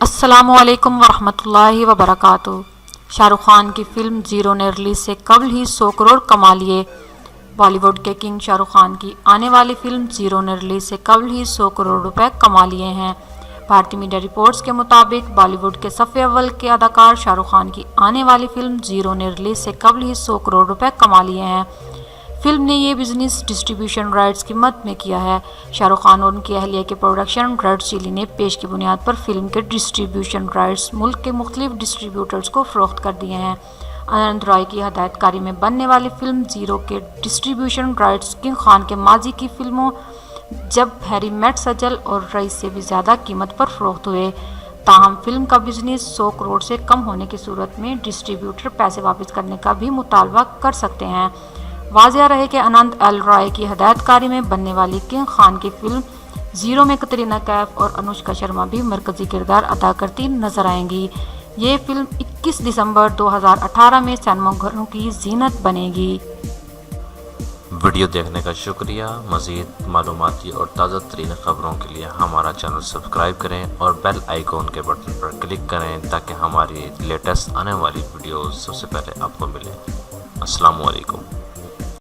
السلام علیکم ورحمۃ اللہ وبرکاتہ۔ شاہ رخ خان کی فلم زیرو نے ریلیز سے قبل ہی 100 کروڑ کما لیے۔ بالی ووڈ کے کنگ شاہ رخ خان کی آنے والی فلم زیرو نے ریلیز سے قبل ہی 100 کروڑ روپے کما لیے ہیں۔ بھارتی میڈیا رپورٹس کے مطابق بالی ووڈ کے صف اول کے اداکار شاہ رخ خان کی آنے والی فلم زیرو نے ریلیز سے قبل ہی 100 کروڑ روپے کما لیے ہیں۔ فلم نے یہ بزنس ڈسٹریبیوشن رائٹس کی مد میں کیا ہے۔ شاہ رخ خان اور ان کی اہلیہ کے پروڈکشن ریڈ چلی نے پیش کی بنیاد پر فلم کے ڈسٹریبیوشن رائٹس ملک کے مختلف ڈسٹریبیوٹرز کو فروخت کر دیے ہیں۔ آنند رائے کی ہدایت کاری میں بننے والی فلم زیرو کے ڈسٹریبیوشن رائٹس کنگ خان کے ماضی کی فلموں جب ہیری میٹ سجل اور رئیس سے بھی زیادہ قیمت پر فروخت ہوئے۔ تاہم فلم کا بزنس 100 کروڑ سے کم ہونے کی صورت میں ڈسٹریبیوٹر پیسے واپس کرنے کا بھی مطالبہ کر سکتے ہیں۔ واضح رہے کہ آنند ایل رائے کی ہدایت کاری میں بننے والی کنگ خان کی فلم زیرو میں کترینہ کیف اور انوشکا شرما بھی مرکزی کردار ادا کرتی نظر آئیں گی۔ یہ فلم 21 دسمبر 2018 میں سینما گھروں کی زینت بنے گی۔ ویڈیو دیکھنے کا شکریہ۔ مزید معلوماتی اور تازہ ترین خبروں کے لیے ہمارا چینل سبسکرائب کریں اور بیل آئیکن کے بٹن پر کلک کریں تاکہ ہماری لیٹسٹ آنے والی ویڈیوز سب سے پہلے آپ کو ملیں۔ السلام علیکم۔